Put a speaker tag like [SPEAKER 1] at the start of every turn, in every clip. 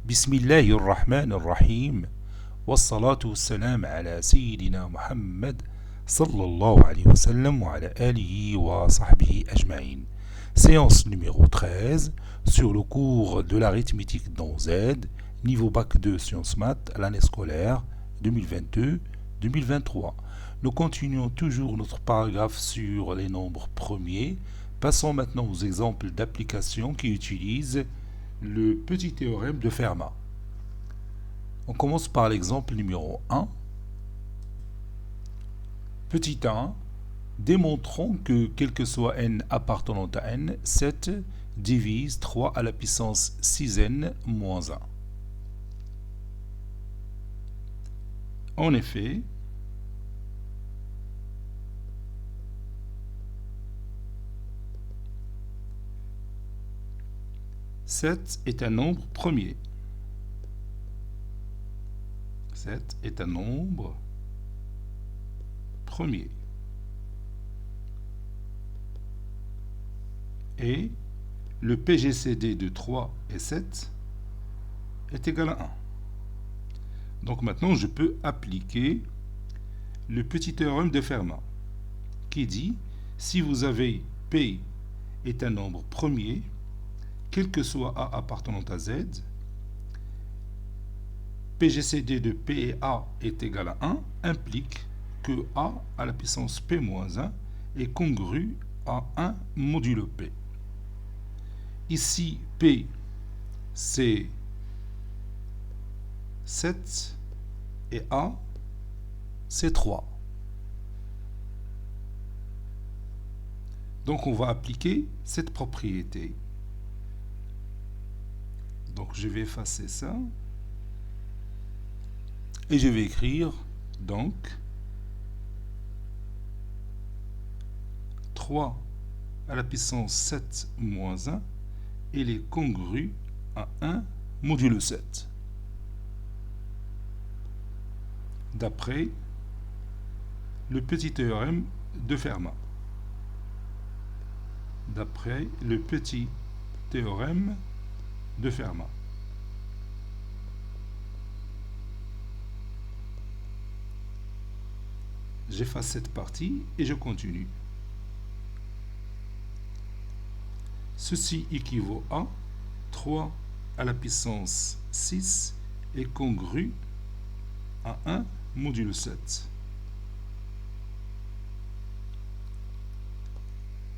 [SPEAKER 1] بسم الله الرحمن الرحيم والصلاة والسلام على سيدنا محمد صلى الله عليه وسلم وعلى آله وصحبه أجمعين. Séance numéro 13 sur le cours de l'arithmétique dans Z, niveau bac 2 sciences maths, l'année scolaire 2022-2023. Nous continuons toujours notre paragraphe sur les nombres premiers. Passons maintenant aux exemples d'applications qui utilisent le petit théorème de Fermat. On commence par l'exemple numéro 1. Petit 1. Démontrons que, quel que soit n appartenant à n, 7 divise 3 à la puissance 6n moins 1. En effet, sept est un nombre premier. 7 est un nombre premier. Et le PGCD de 3 et 7 est égal à 1. Donc maintenant, je peux appliquer le petit théorème de Fermat qui dit si vous avez P est un nombre premier, quel que soit A appartenant à Z, PGCD de P et A est égal à 1 implique que A à la puissance P moins 1 est congru à 1 modulo P. Ici, P, c'est 7 et A, c'est 3. Donc, on va appliquer cette propriété. Donc, je vais effacer ça. Et je vais écrire, donc, 3 à la puissance 7 moins 1, il est congru à 1 modulo 7. D'après le petit théorème de Fermat. D'après le petit théorème de Fermat. J'efface cette partie et je continue. Ceci équivaut à 3 à la puissance 6 est congru à 1 modulo 7.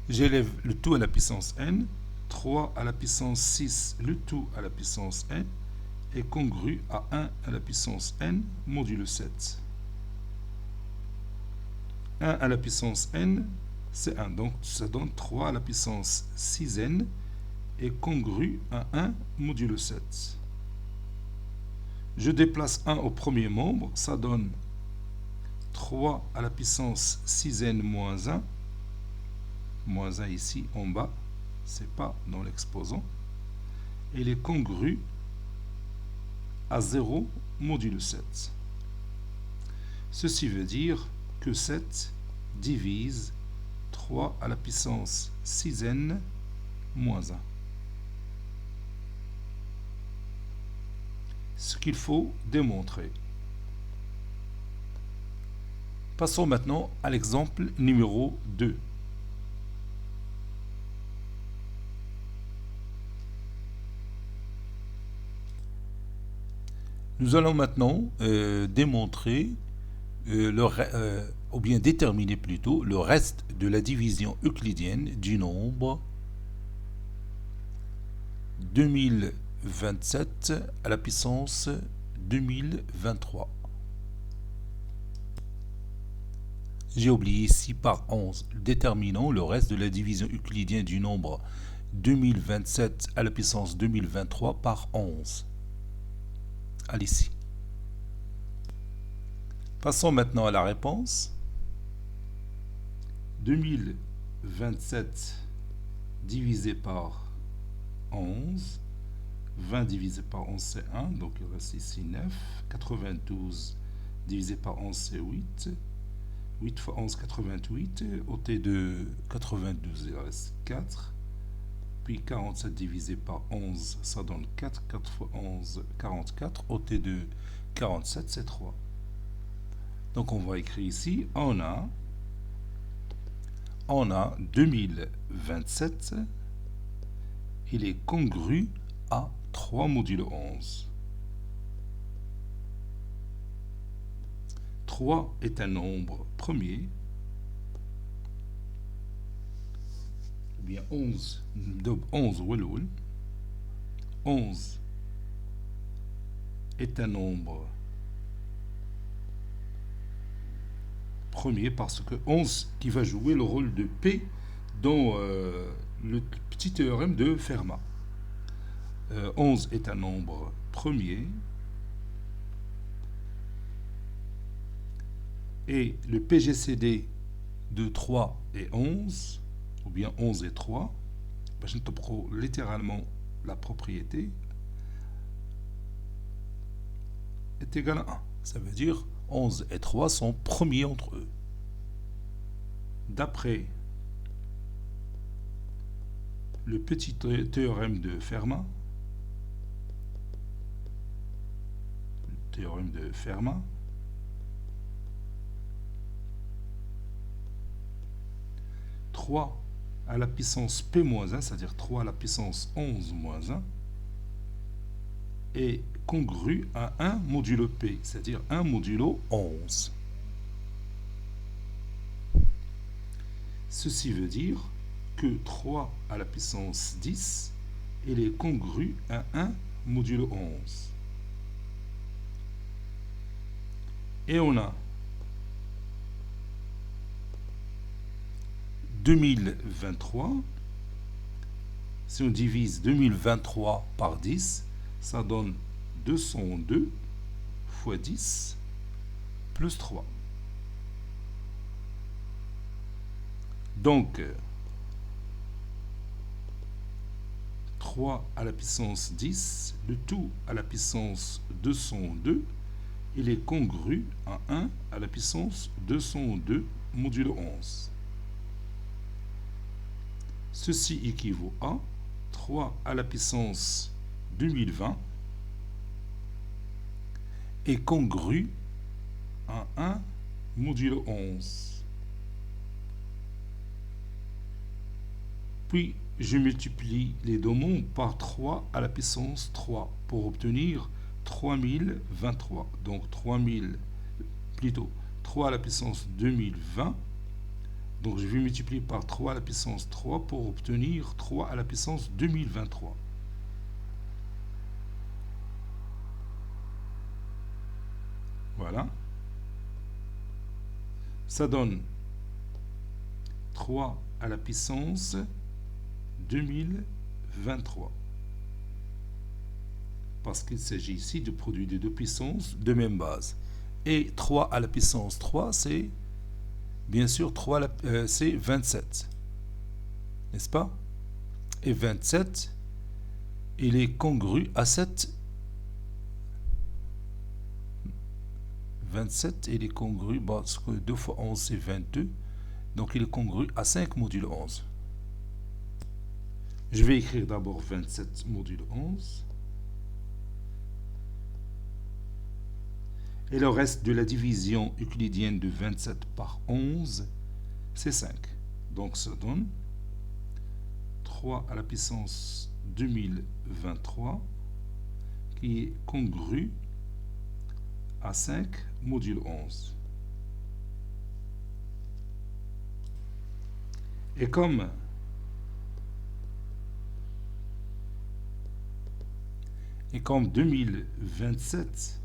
[SPEAKER 1] J'élève le tout à la puissance n. 3 à la puissance 6, le tout à la puissance n, est congru à 1 à la puissance n modulo 7. 1 à la puissance n, c'est 1. Donc, ça donne 3 à la puissance 6n est congru à 1 modulo 7. Je déplace 1 au premier membre, ça donne 3 à la puissance 6n moins 1. Moins 1 ici en bas, c'est pas dans l'exposant. Il est congru à 0 modulo 7. Ceci veut dire que 7 divise 3 à la puissance 6n moins 1. Ce qu'il faut démontrer. Passons maintenant à l'exemple numéro 2. Nous allons maintenant démontrer ou bien déterminer plutôt le reste de la division euclidienne du nombre 2027 à la puissance 2023. J'ai oublié ici par 11. Déterminons le reste de la division euclidienne du nombre 2027 à la puissance 2023 par 11. Allez ici. Passons maintenant à la réponse. 2027 divisé par 11. 20 divisé par 11, c'est 1. Donc, il reste ici 9. 92 divisé par 11, c'est 8. 8 fois 11, 88. Ôté de 92, il reste 4. Puis 47 divisé par 11, ça donne 4. 4 fois 11, 44. ôté de 47, c'est 3. Donc on va écrire ici, on a 2027, il est congru à 3 modulo 11. 3 est un nombre premier, ou bien 11, 11 est un nombre premier parce que 11 qui va jouer le rôle de P dans le petit théorème de Fermat. 11 est un nombre premier et le PGCD de 3 et 11, ou bien 11 et 3, je te prends littéralement la propriété, est égal à 1. Ça veut dire 11 et 3 sont premiers entre eux. D'après le petit théorème de Fermat, 3 à la puissance P-1, c'est-à-dire 3 à la puissance 11-1, est congru à 1 modulo P, c'est-à-dire 1 modulo 11. Ceci veut dire que 3 à la puissance 10, il est congru à 1 modulo 11. Et on a 2023. Si on divise 2023 par 10, ça donne 202 fois 10 plus 3. Donc, 3 à la puissance 10, le tout à la puissance 202, il est congru à 1 à la puissance 202 modulo 11. Ceci équivaut à 3 à la puissance 2020 est congru à 1 modulo 11. Puis, je multiplie les deux nombres par 3 à la puissance 3 pour obtenir 3023. Donc, 3 à la puissance 2020. Donc, je vais multiplier par 3 à la puissance 3 pour obtenir 3 à la puissance 2023. Voilà. Ça donne 3 à la puissance 2023. Parce qu'il s'agit ici du produit de deux puissances de même base. Et 3 à la puissance 3, c'est bien sûr c'est 27. N'est-ce pas? Et 27, il est congru à 7. 27, il est congru, parce que 2 fois 11, c'est 22. Donc, il est congru à 5 modulo 11. Je vais écrire d'abord 27 modulo 11. Et le reste de la division euclidienne de 27 par 11, c'est 5. Donc, ça donne 3 à la puissance 2023, qui est congru à 5 modulo 11. Et comme Et comme 2027,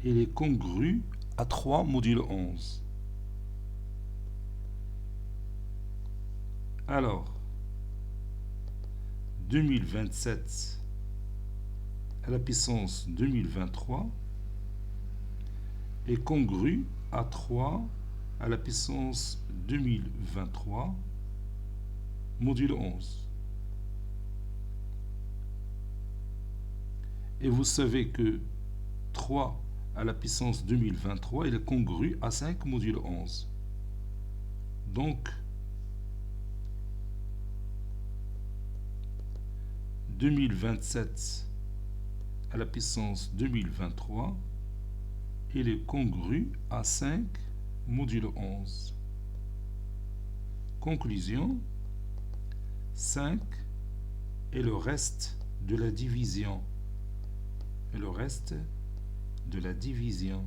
[SPEAKER 1] il est congru à 3 modulo 11. Alors, 2027 à la puissance 2023 est congru à 3 à la puissance 2023 modulo 11. Et vous savez que 3 à la puissance 2023 il est congru à 5 modulo 11. Donc, 2027 à la puissance 2023, il est congru à 5 modulo 11. Conclusion, 5 est le reste de la division. Et le reste de la division.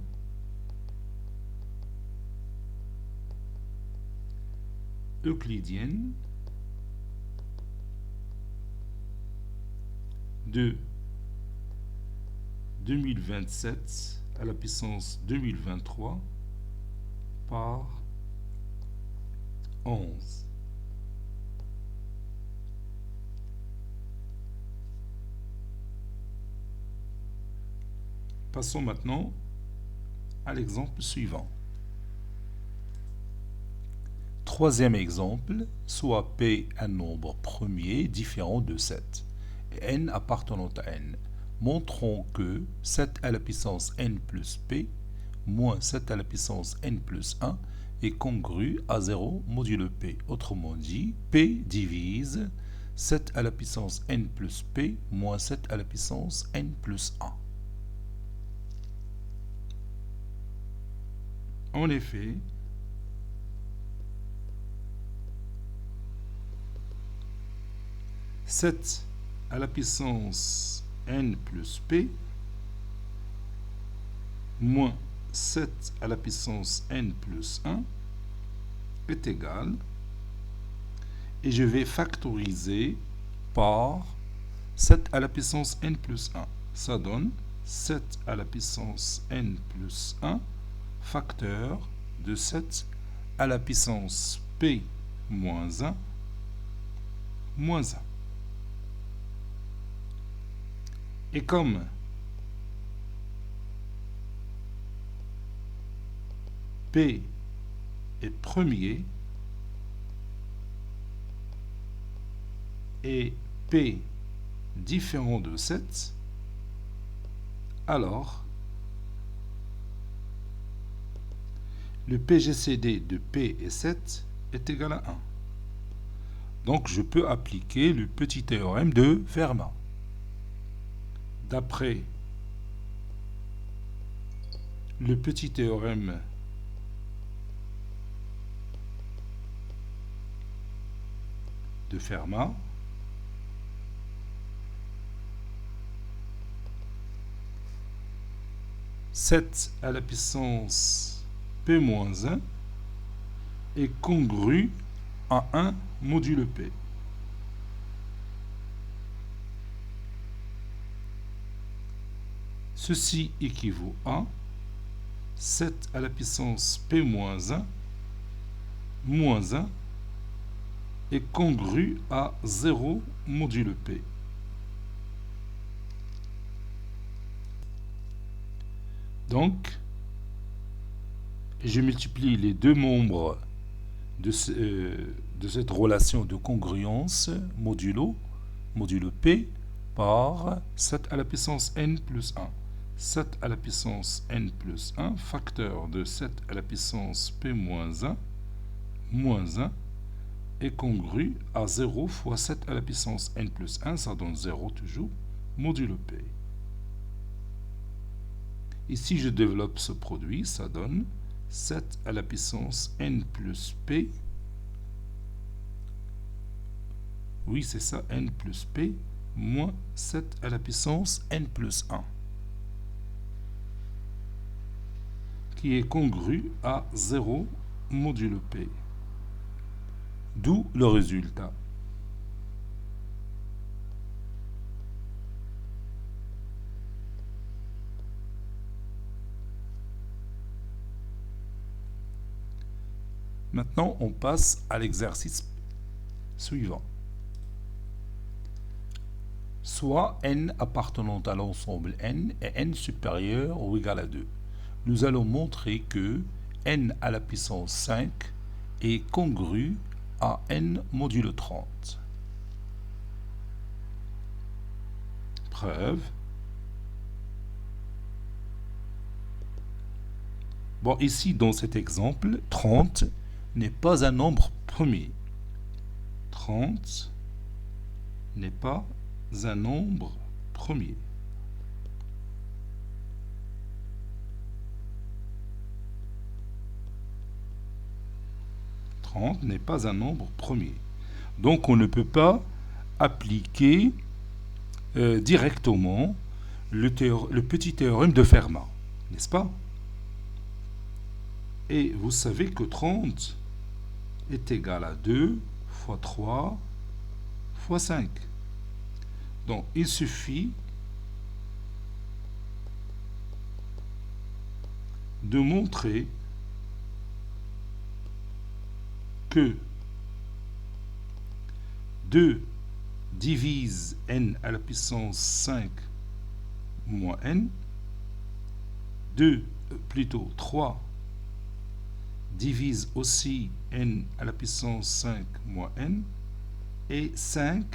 [SPEAKER 1] Euclidienne de 2027 à la puissance 2023 par 11. Passons maintenant à l'exemple suivant. Troisième exemple, soit P un nombre premier différent de 7 et n appartenant à n. Montrons que 7 à la puissance n plus p moins 7 à la puissance n plus 1 est congru à 0 modulo p. Autrement dit, p divise 7 à la puissance n plus p moins 7 à la puissance n plus 1. En effet, « 7 à la puissance n plus p moins 7 à la puissance n plus 1 est égal, et je vais factoriser par 7 à la puissance n plus 1. Ça donne 7 à la puissance n plus 1 facteur de 7 à la puissance p moins 1 moins 1. Et comme P est premier et P différent de 7, alors le PGCD de P et 7 est égal à 1. Donc je peux appliquer le petit théorème de Fermat. D'après le petit théorème de Fermat, « 7 à la puissance p-1 est congru à 1 modulo p. Ceci équivaut à 7 à la puissance p-1 moins 1 est congru à 0 modulo p. Donc, je multiplie les deux membres de cette relation de congruence modulo p par 7 à la puissance n plus 1. 7 à la puissance n plus 1, facteur de 7 à la puissance p moins 1, moins 1, est congru à 0 fois 7 à la puissance n plus 1, ça donne 0 toujours, modulo p. Et si je développe ce produit, ça donne 7 à la puissance n plus p. Oui, c'est ça, n plus p, moins 7 à la puissance n plus 1. Qui est congru à 0 modulo p. D'où le résultat. Maintenant, on passe à l'exercice suivant. Soit n appartenant à l'ensemble n est n supérieur ou égal à 2. Nous allons montrer que n à la puissance 5 est congru à n modulo 30. Preuve. Bon, ici, dans cet exemple, 30 n'est pas un nombre premier. 30 n'est pas un nombre premier. N'est pas un nombre premier. Donc on ne peut pas appliquer directement le petit théorème de Fermat, n'est-ce pas? Et vous savez que 30 est égal à 2 fois 3 fois 5. Donc il suffit de montrer que 2 divise n à la puissance 5 moins n, 3 divise aussi n à la puissance 5 moins n, et 5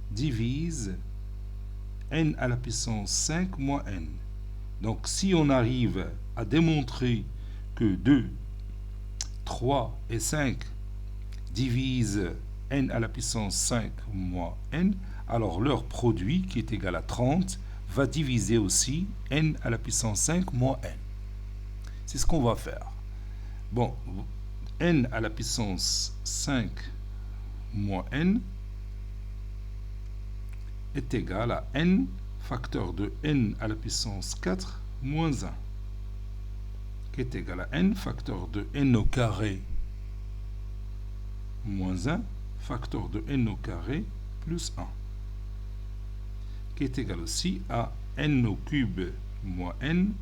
[SPEAKER 1] divise n à la puissance 5 moins n. Donc si on arrive à démontrer que 2, 3 et 5 divisent n à la puissance 5 moins n, alors leur produit, qui est égal à 30, va diviser aussi n à la puissance 5 moins n. C'est ce qu'on va faire. Bon, n à la puissance 5 moins n est égal à n facteur de n à la puissance 4 moins 1, qui est égal à n facteur de n au carré moins 1 facteur de n au carré plus 1, qui est égal aussi à n au cube moins n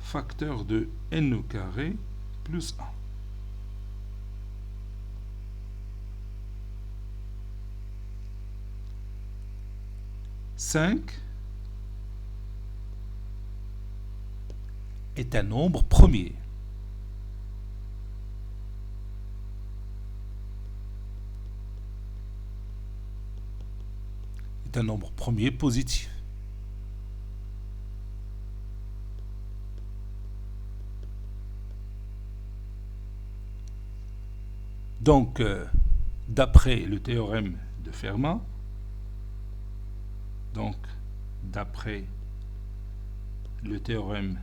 [SPEAKER 1] facteur de n au carré plus 1. Cinq est un nombre premier. Est un nombre premier positif. Donc, d'après le théorème de Fermat, d'après le théorème,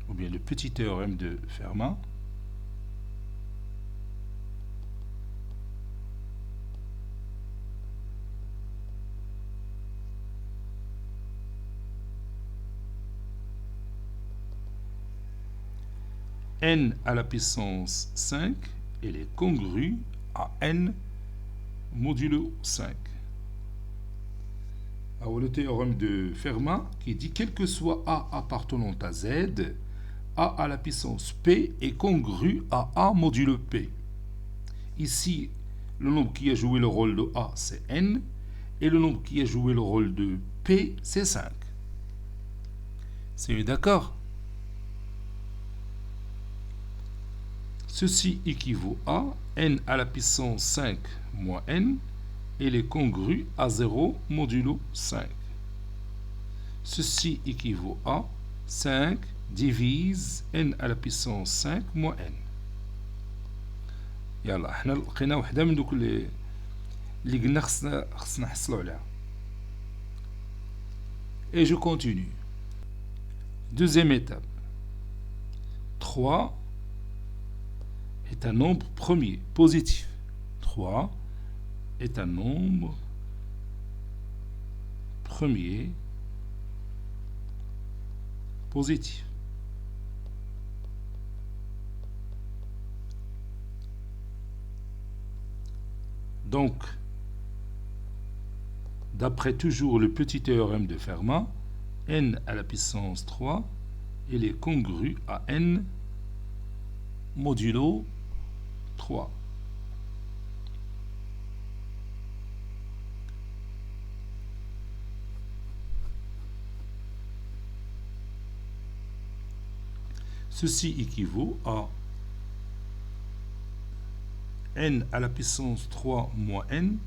[SPEAKER 1] ou bien le petit théorème de Fermat, n à la puissance 5, elle est congrue à n modulo 5. Alors, le théorème de Fermat qui dit quel que soit A appartenant à Z, A à la puissance P est congru à A modulo P. Ici, le nombre qui a joué le rôle de A, c'est n, et le nombre qui a joué le rôle de P, c'est 5. C'est d'accord? Ceci équivaut à n à la puissance 5 moins n, et il est congru à 0 modulo 5. Ceci équivaut à 5 divise n à la puissance 5 moins n. يلا حنا لقينا وحده من دوك اللي قلنا خصنا نحصلوا عليها. Et je continue. Deuxième étape. 3 est un nombre premier, positif. 3 est un nombre premier positif. Donc, d'après toujours le petit théorème de Fermat, n à la puissance 3, il est congru à n modulo 3. Ceci équivaut à n à la puissance 3 moins n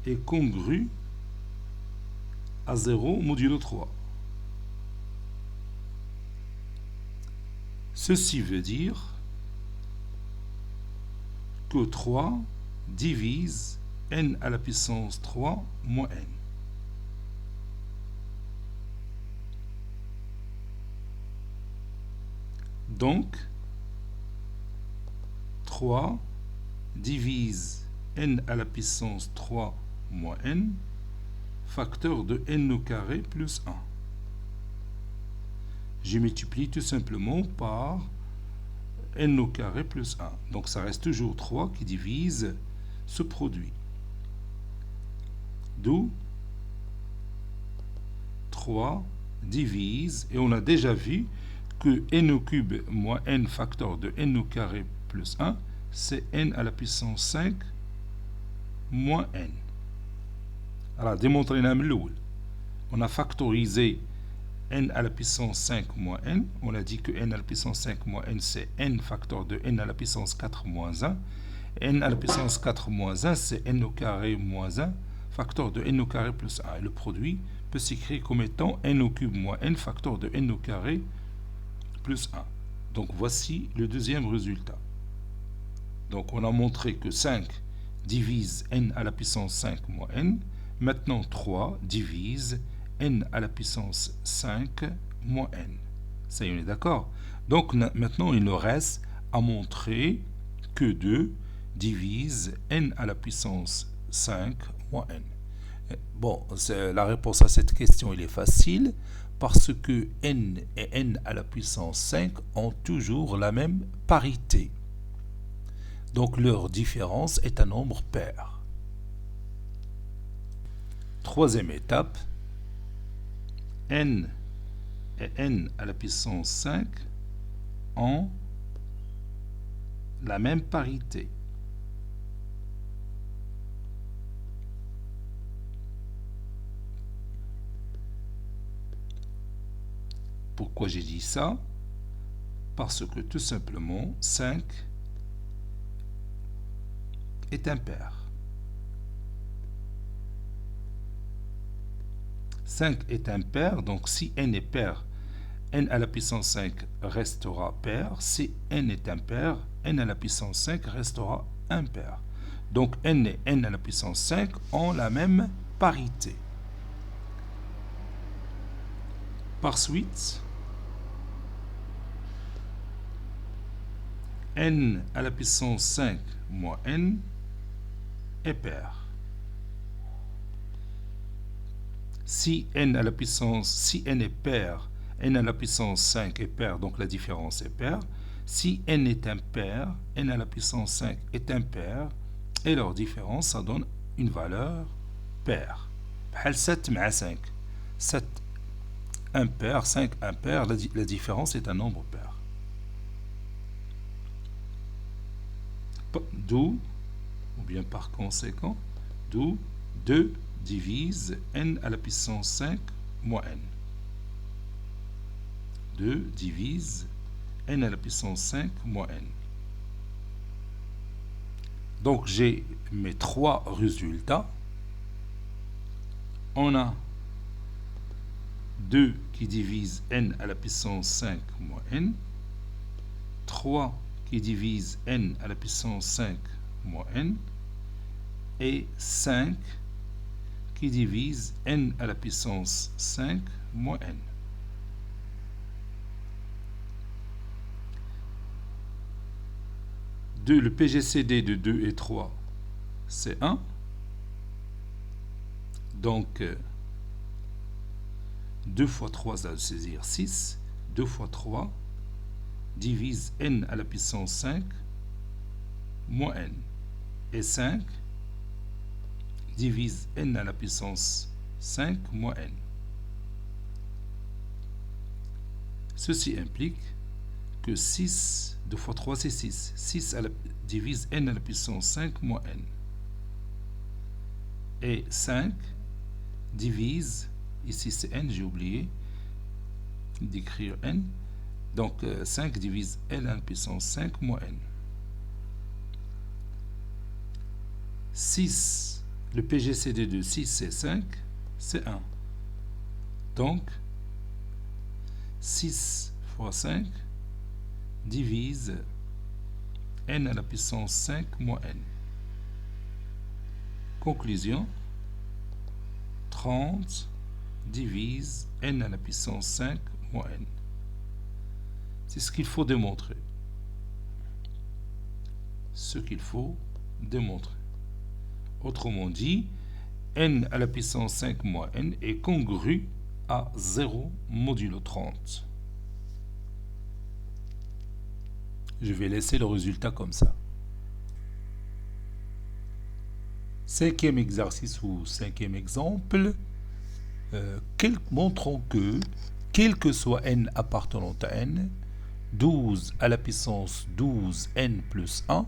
[SPEAKER 1] est congru à 0 modulo 3. Ceci veut dire que 3 divise n à la puissance 3 moins n. Donc, 3 divise n à la puissance 3 moins n, facteur de n au carré plus 1. Je multiplie tout simplement par n au carré plus 1. Donc ça reste toujours 3 qui divise ce produit. D'où 3 divise, et on a déjà vu que n au cube moins n facteur de n au carré plus 1, c'est n à la puissance 5 moins n. Alors, démontrer on a factorisé n à la puissance 5 moins n. On a dit que n à la puissance 5 moins n, c'est n facteur de n à la puissance 4 moins 1. N à la puissance 4 moins 1, c'est n au carré moins 1, facteur de n au carré plus 1. Et le produit peut s'écrire comme étant n au cube moins n, facteur de n au carré plus 1. Donc, voici le deuxième résultat. Donc, on a montré que 5 divise n à la puissance 5 moins n. Maintenant, 3 divise n à la puissance 5 moins n. Ça y est, on est d'accord? Donc, maintenant, il nous reste à montrer que 2 divise n à la puissance 5 moins n. Bon, la réponse à cette question, il est facile, parce que n et n à la puissance 5 ont toujours la même parité. Donc, leur différence est un nombre pair. Troisième étape, n et n à la puissance 5 ont la même parité. Pourquoi j'ai dit ça? Parce que tout simplement 5 est impair. 5 est impair, donc si n est pair, n à la puissance 5 restera pair. Si n est impair, n à la puissance 5 restera impair. Donc n et n à la puissance 5 ont la même parité. Par suite, n à la puissance 5 moins n est pair. Si n à la puissance, si n est pair, n à la puissance 5 est pair, donc la différence est pair. Si n est impair, n à la puissance 5 est impair, et leur différence, ça donne une valeur paire. 7 مع 5. 7 impair, 5 impair, la différence est un nombre pair. D'où, ou bien par conséquent, d'où 2 divise n à la puissance 5 moins n. 2 divise n à la puissance 5 moins n. Donc j'ai mes trois résultats. On a 2 qui divise n à la puissance 5 moins n. 3 qui divise n à la puissance 5 moins n. Et 5 qui divise n à la puissance 5 moins n. Le PGCD de 2 et 3, c'est 1. Donc, 2 fois 3, ça va saisir 6. 2 fois 3 divise n à la puissance 5 moins n. Et 5 divise n à la puissance 5 moins n. Ceci implique que 6, 2 fois 3 c'est 6. 6 divise n à la puissance 5 moins n. Et 5 divise, ici c'est n, j'ai oublié d'écrire n. Donc 5 divise n à la puissance 5 moins n. 6, le PGCD de 6 c'est 5, c'est 1. Donc 6 fois 5 divise n à la puissance 5 moins n. Conclusion, 30 divise n à la puissance 5 moins n. C'est ce qu'il faut démontrer. Ce qu'il faut démontrer. Autrement dit, n à la puissance 5 moins n est congru à 0 modulo 30. Je vais laisser le résultat comme ça. Cinquième exercice ou cinquième exemple, montrons que, quel que soit n appartenant à n, 12 à la puissance 12n plus 1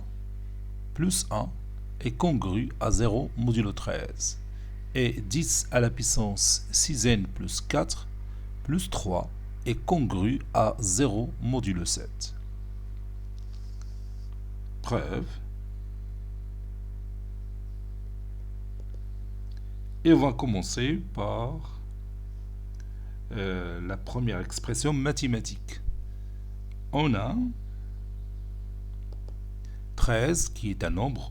[SPEAKER 1] est congru à 0 modulo 13. Et 10 à la puissance 6n plus 4 plus 3 est congru à 0 modulo 7. Preuve. Et on va commencer par la première expression mathématique. On a 13 qui est un nombre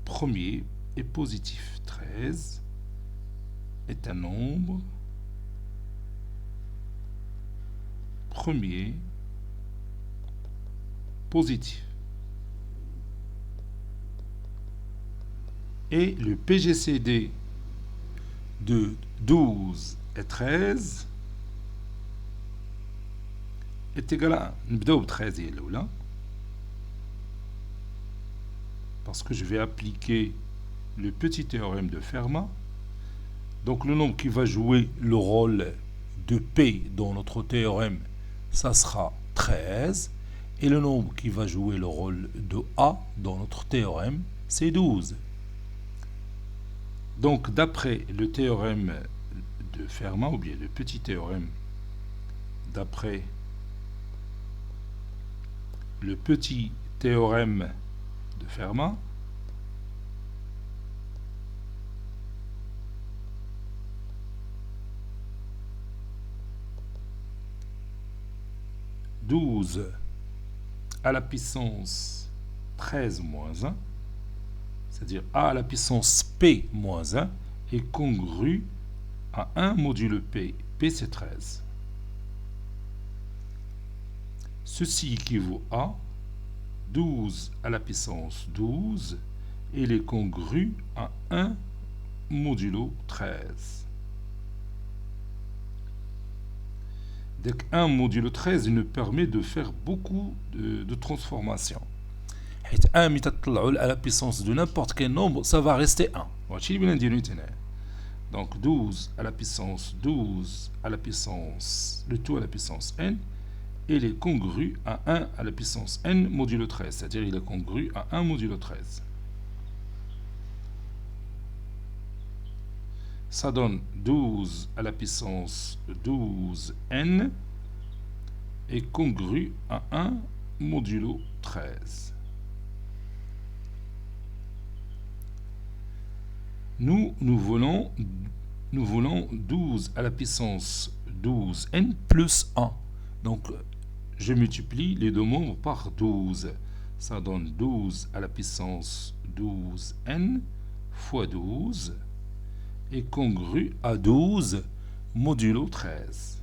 [SPEAKER 1] premier et positif. 13 est un nombre premier positif. Et le PGCD de 12 et 13 est égal à 1. نبداو ب 13 هي الأولى parce que je vais appliquer le petit théorème de Fermat. Donc le nombre qui va jouer le rôle de P dans notre théorème, ça sera 13. Et le nombre qui va jouer le rôle de A dans notre théorème, c'est 12. Donc d'après le théorème de Fermat, ou bien le petit théorème, d'après le petit théorème de Fermat, « 12 à la puissance 13 moins 1 », c'est-à-dire a à la puissance p moins 1, est congru à 1 modulo p. P c'est 13. Ceci équivaut à 12 à la puissance 12, et il est congru à 1 modulo 13. Donc 1 modulo 13 nous permet de faire beaucoup de transformations. 1 ملي تطلعوا à la puissance de n'importe quel nombre, ça va rester 1. Donc 12 à la puissance 12 à la puissance, le tout à la puissance n, et il est congru à 1 à la puissance n modulo 13, c'est-à-dire il est congru à 1 modulo 13. Ça donne 12 à la puissance 12n est congru à 1 modulo 13. Nous voulons 12 à la puissance 12n plus 1. Donc, je multiplie les deux nombres par 12. Ça donne 12 à la puissance 12n fois 12 est congru à 12 modulo 13.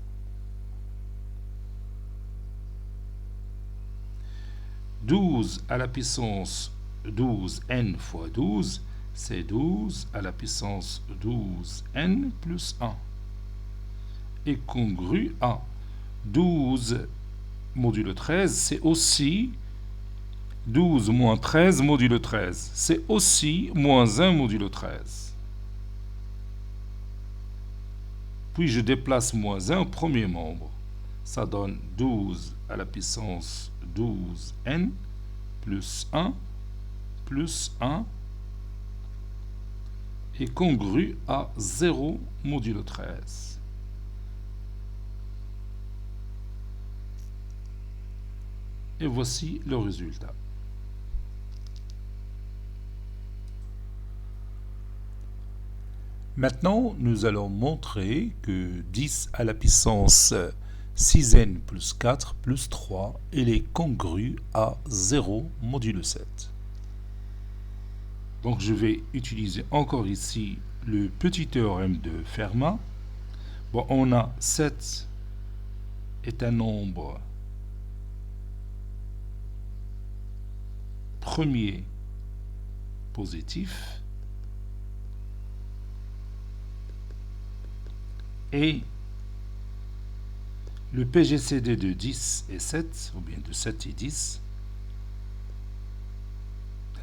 [SPEAKER 1] « 12 à la puissance 12n fois 12 » c'est 12 à la puissance 12n plus 1 est congru à 12 modulo 13, c'est aussi 12 moins 13 modulo 13, c'est aussi moins 1 modulo 13. Puis je déplace moins 1 au premier membre, ça donne 12 à la puissance 12n plus 1 est congru à 0 modulo 13. Et voici le résultat. Maintenant, nous allons montrer que 10 à la puissance 6n plus 4 plus 3, il est congru à 0 modulo 7. Donc je vais utiliser encore ici le petit théorème de Fermat. Bon, on a 7 est un nombre premier positif et le PGCD de 10 et 7 ou bien de 7 et 10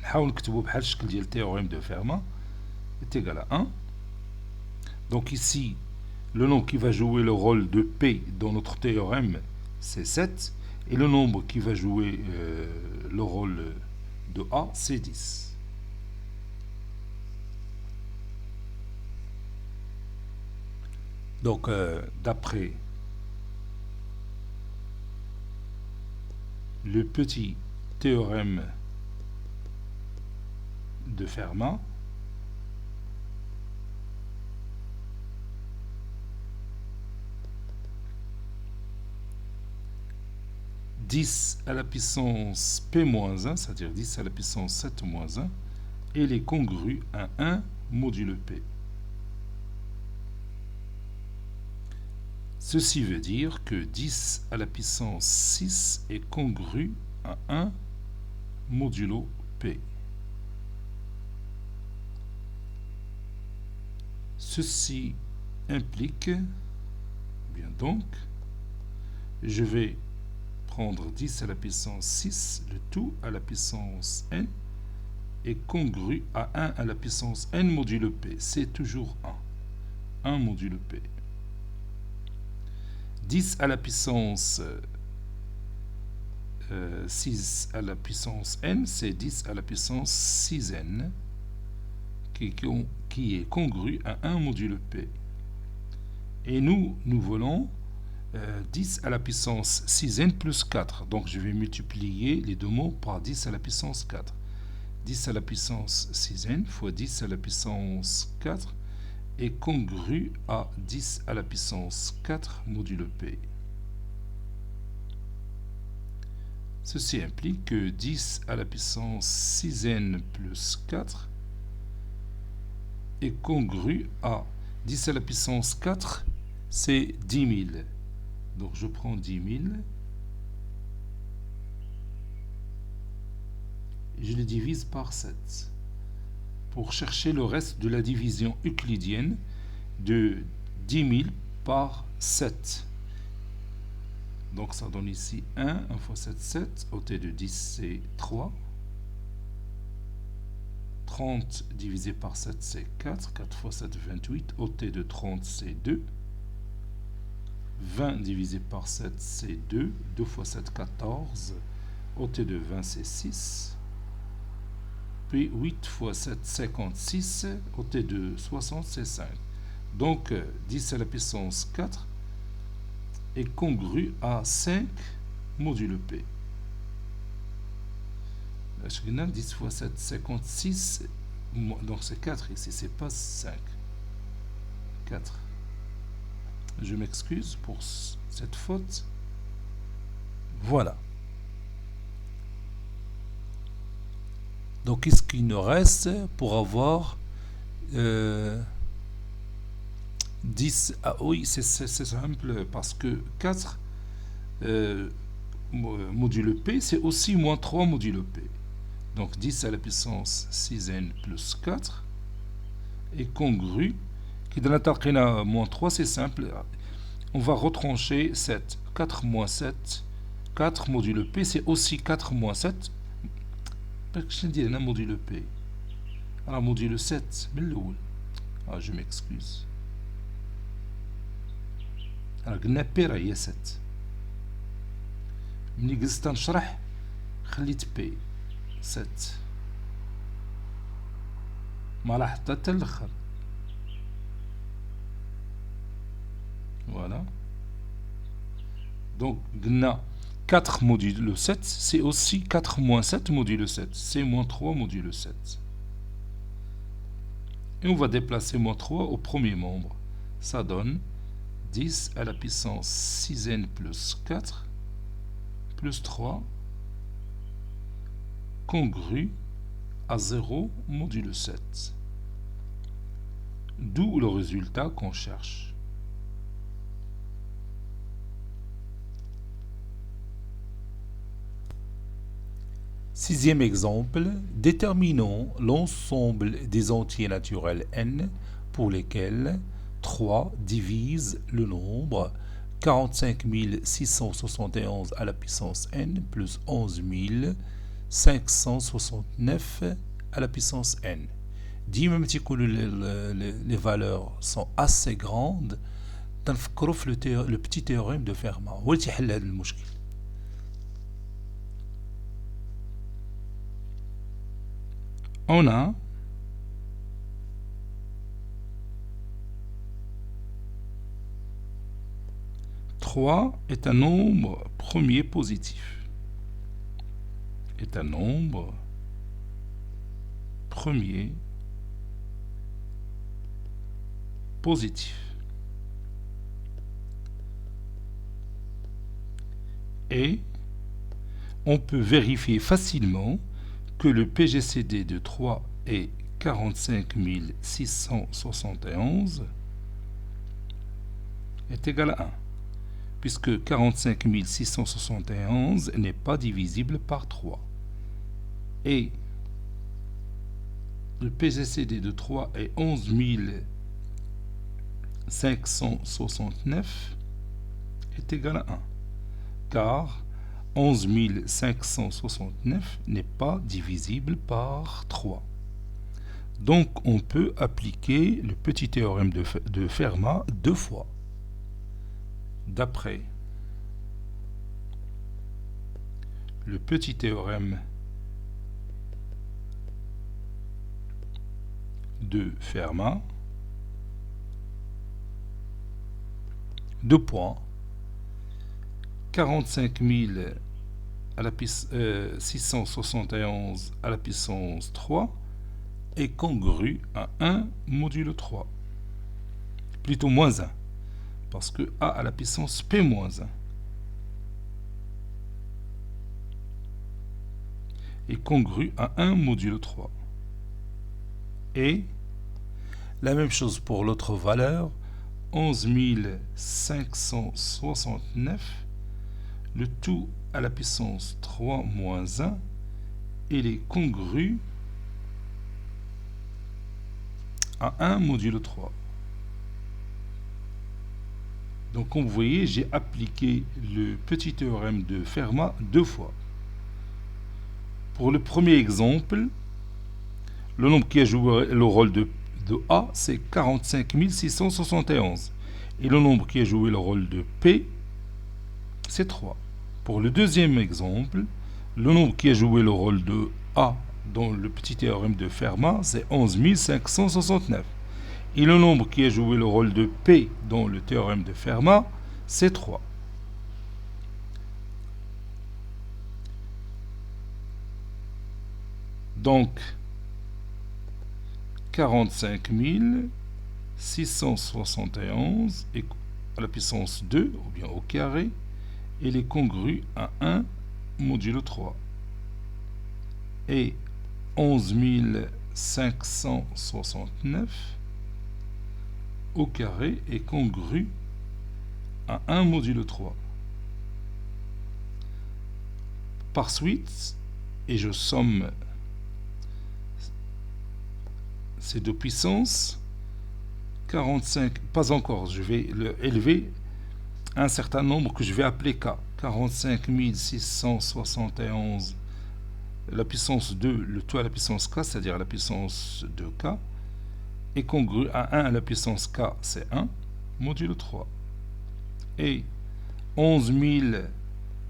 [SPEAKER 1] نحاول نكتبو بحال الشكل ديال théorème de Fermat est égal à 1. Donc ici le nombre qui va jouer le rôle de P dans notre théorème c'est 7 et le nombre qui va jouer le rôle de A c'est 10. Donc d'après le petit théorème de Fermat, « 10 à la puissance P-1, c'est-à-dire 10 à la puissance 7-1, elle est congrue à 1 modulo P. » Ceci veut dire que 10 à la puissance 6 est congru à 1 modulo P. Ceci implique, bien donc, je vais prendre 10 à la puissance 6, le tout à la puissance n, est congru à 1 à la puissance n modulo P. C'est toujours 1 modulo P. 10 à la puissance 6 à la puissance n, c'est 10 à la puissance 6n qui est congru à 1 modulo P. Et nous voulons 10 à la puissance 6n plus 4. Donc je vais multiplier les deux mots par 10 à la puissance 4. 10 à la puissance 6n fois 10 à la puissance 4 est congru à 10 à la puissance 4 modulo P. Ceci implique que 10 à la puissance 6n plus 4 est congru à 10 à la puissance 4, c'est 10 000. Donc je prends 10 000 et je le divise par 7 pour chercher le reste de la division euclidienne de 10 000 par 7. Donc ça donne ici 1 fois 7, 7. Ôté de 10, c'est 3. 30 divisé par 7, c'est 4. 4 fois 7, 28. Ôté de 30, c'est 2. 20 divisé par 7, c'est 2. 2 fois 7, 14. Ôté de 20, c'est 6. Puis 8 fois 7, 56. Ôté de 60, c'est 5. Donc 10 à la puissance 4 est congru à 5 modulo P. 10 fois 7, 56. Donc c'est 4 ici, c'est pas 5. 4. Je m'excuse pour cette faute. Voilà. Donc qu'est-ce qu'il nous reste pour avoir 10? Ah oui, c'est simple parce que 4 modulo P, c'est aussi moins 3 modulo P. Donc 10 à la puissance 6n plus 4 est congru. Qui donne la moins 3, c'est simple. On va retrancher 7. 4 moins 7. 4 modulo P, c'est aussi 4 moins 7. Je dis un modulo P. Alors modulo 7. Ah, je m'excuse. Alors قلنا P راه هي 7. ملي جلست نشرح خليت P 7. ما لاحظت حتى الاخر. Voilà. Donc, 4 modulo 7, c'est aussi 4 moins 7 modulo 7. C'est moins 3 modulo 7. Et on va déplacer moins 3 au premier membre. Ça donne 10 à la puissance 6n plus 4 plus 3 congru à 0 modulo 7. D'où le résultat qu'on cherche. Sixième exemple, déterminons l'ensemble des entiers naturels n pour lesquels 3 divise le nombre 45 671 à la puissance n plus 11 569 à la puissance n. Dis même si les valeurs sont assez grandes, تنفكروا le petit théorème de Fermat. هو اللي تيحل هذا المشكل. On a trois est un nombre premier positif. Est un nombre premier positif. Et on peut vérifier facilement que le PGCD de 3 est 45 671 est égal à 1, puisque 45 671 n'est pas divisible par 3. Et le PGCD de 3 est 11 569 est égal à 1, car 11 569 n'est pas divisible par 3. Donc on peut appliquer le petit théorème de Fermat deux fois. D'après le petit théorème de Fermat, deux points, 45 671 à la puissance 3 est congru à 1 modulo 3. Plutôt moins 1, parce que a à la puissance p moins 1 est congru à 1 modulo 3. Et la même chose pour l'autre valeur, 11 569, le tout à la puissance 3 moins 1, il est congru à 1 modulo 3. Donc comme vous voyez, j'ai appliqué le petit théorème de Fermat deux fois. Pour le premier exemple, le nombre qui a joué le rôle de A, c'est 45 671. Et le nombre qui a joué le rôle de P, c'est 3. Pour le deuxième exemple, le nombre qui a joué le rôle de A dans le petit théorème de Fermat, c'est 11 569. Et le nombre qui a joué le rôle de P dans le théorème de Fermat, c'est 3. Donc, 45 671 est à la puissance 2, ou bien au carré, il est congru à 1 modulo 3. Et 11 569 au carré est congru à 1 modulo 3. Par suite, et je somme ces deux puissances, 45, pas encore, je vais élever un certain nombre que je vais appeler K. 45 671, la puissance 2, le tout à la puissance K, c'est-à-dire la puissance de K, est congru à 1 à la puissance K, c'est 1, modulo 3. Et 11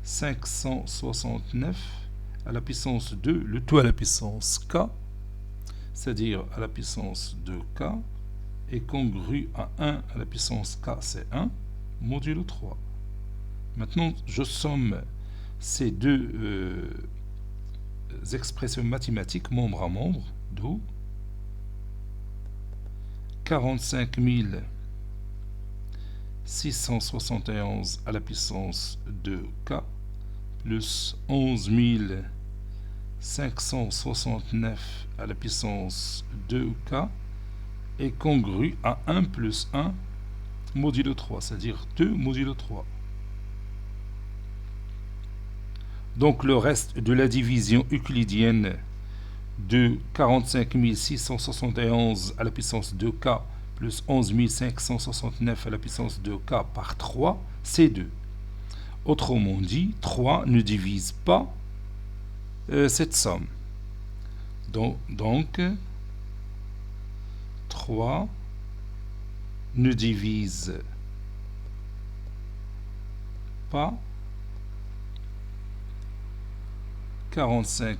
[SPEAKER 1] 569 à la puissance 2, le tout à la puissance K, c'est-à-dire à la puissance de K, est congru à 1 à la puissance K, c'est 1, modulo 3. Maintenant, je somme ces deux expressions mathématiques membre à membre, d'où 45 671 à la puissance de K plus 11 569 à la puissance 2k est congru à 1 plus 1 modulo 3, c'est-à-dire 2 modulo 3. Donc le reste de la division euclidienne de 45 671 à la puissance 2k plus 11 569 à la puissance 2k par 3, c'est 2. Autrement dit, 3 ne divise pas cette somme. Donc 3 ne divise pas 45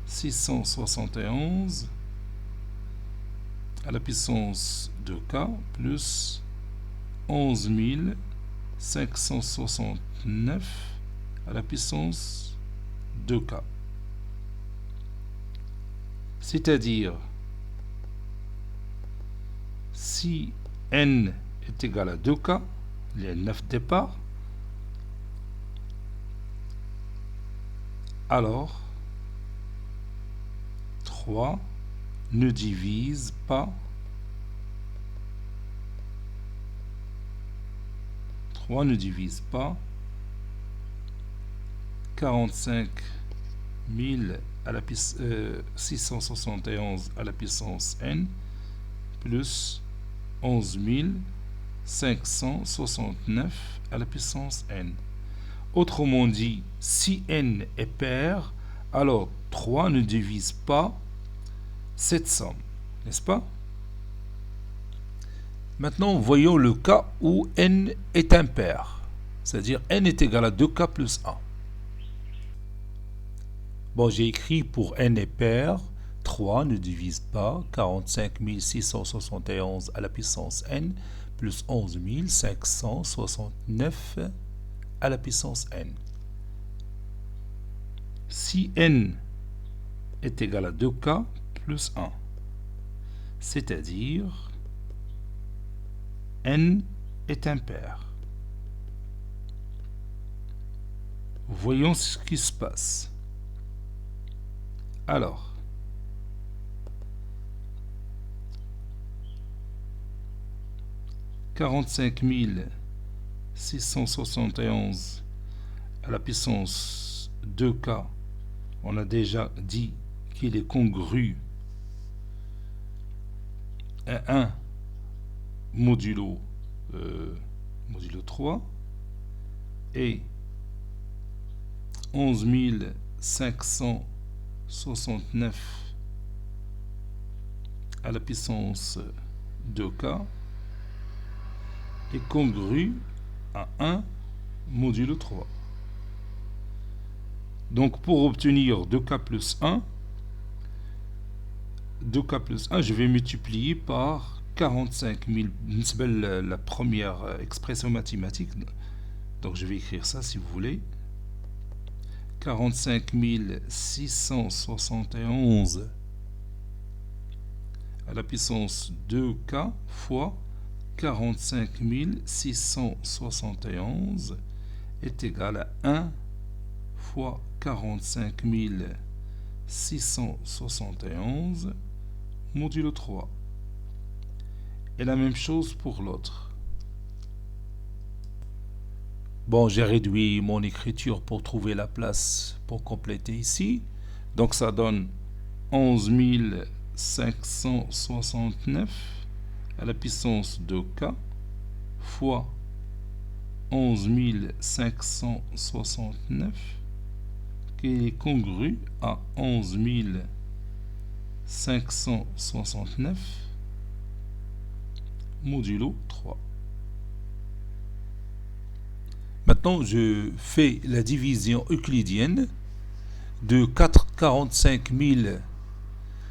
[SPEAKER 1] 671 à la puissance 2k plus 11 569 à la puissance 2k. C'est-à-dire, si n est égal à 2k, les 9 départs, alors 3 ne divise pas 45 000 à la 671 à la puissance n plus 11 569 à la puissance n. Autrement dit, si n est pair, alors 3 ne divise pas cette somme, n'est-ce pas? Maintenant, voyons le cas où n est impair, c'est-à-dire n est égal à 2k plus 1. Bon, j'ai écrit pour n est pair, 3 ne divise pas 45 671 à la puissance n plus 11 569 à la puissance n. Si n est égal à 2k plus 1, c'est-à-dire n est impair. Voyons ce qui se passe. Alors, « 45 671 à la puissance 2k », on a déjà dit qu'il est congru à 1 modulo 3 et 11 569 à la puissance 2k est congru à 1 modulo 3. Donc pour obtenir 2k plus 1, je vais multiplier par 45 000, la première expression mathématique. Donc je vais écrire ça si vous voulez. 45 671 à la puissance 2k fois 45 671 est égal à 1 fois 45 671 modulo 3. Et la même chose pour l'autre. Bon, j'ai réduit mon écriture pour trouver la place pour compléter ici. Donc ça donne 11 569 à la puissance 2k fois 11 569 qui est congru à 11 569 modulo 3. Maintenant, je fais la division euclidienne de 45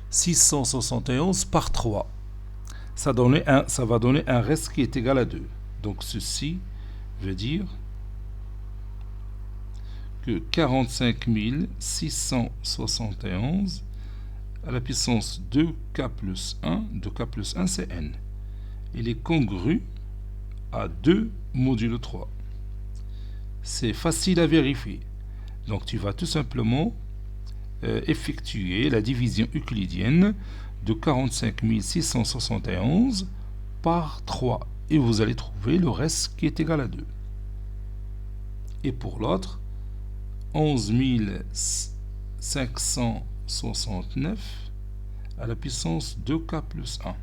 [SPEAKER 1] 671 par 3. Ça va donner un reste qui est égal à 2. Donc ceci veut dire que 45 671 à la puissance 2k plus 1, 2k plus 1 c'est n. Il est congru à 2 modulo 3. C'est facile à vérifier. Donc tu vas tout simplement effectuer la division euclidienne de 45 671 par 3 et vous allez trouver le reste qui est égal à 2. Et pour l'autre, 11 569 à la puissance 2k plus 1.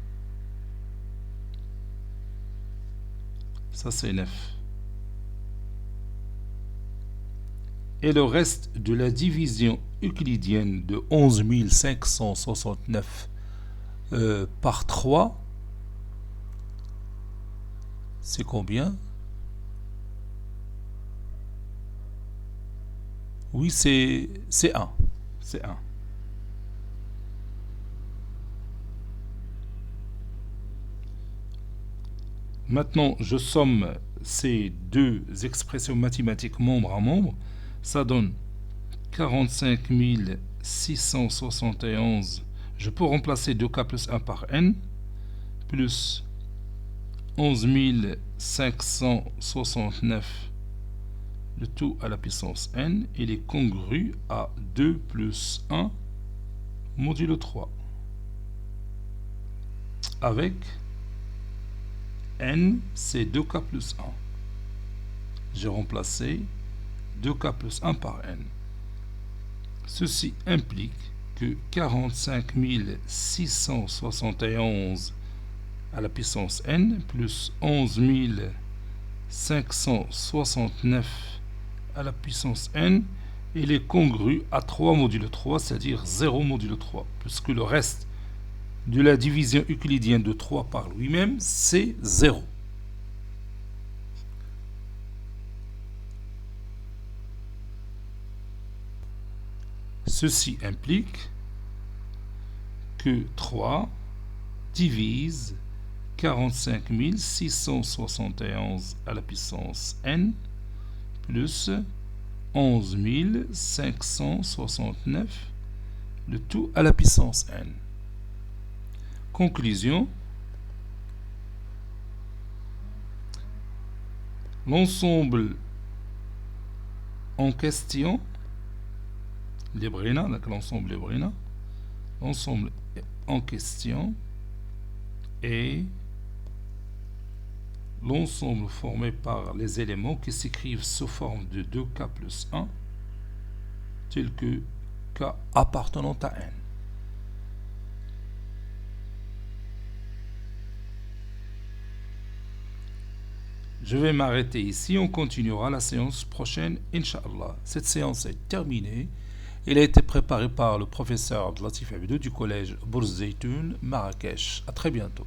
[SPEAKER 1] Ça c'est 9. Et le reste de la division euclidienne de 11 569 par 3, c'est combien? Oui, c'est 1. C'est 1. Maintenant, je somme ces deux expressions mathématiques membre à membre. Ça donne 45 671. Je peux remplacer 2k plus 1 par n, plus 11 569, le tout à la puissance n. Il est congru à 2 plus 1 modulo 3. Avec n, c'est 2k plus 1. J'ai remplacé 2k plus 1 par n. Ceci implique que 45 671 à la puissance n plus 11 569 à la puissance n, il est congru à 3 modulo 3, c'est-à-dire 0 modulo 3, puisque le reste de la division euclidienne de 3 par lui-même, c'est 0. Ceci implique que 3 divise 45 671 à la puissance n plus 11 569, le tout à la puissance n. Conclusion. L'ensemble en question, l'ensemble en question est l'ensemble formé par les éléments qui s'écrivent sous forme de 2k plus 1, tel que k appartenant à n. Je vais m'arrêter ici, on continuera la séance prochaine, Inch'Allah. Cette séance est terminée. Elle a été préparée par le professeur Latif Abidou du collège Bourz Zeytoun, Marrakech. À très bientôt.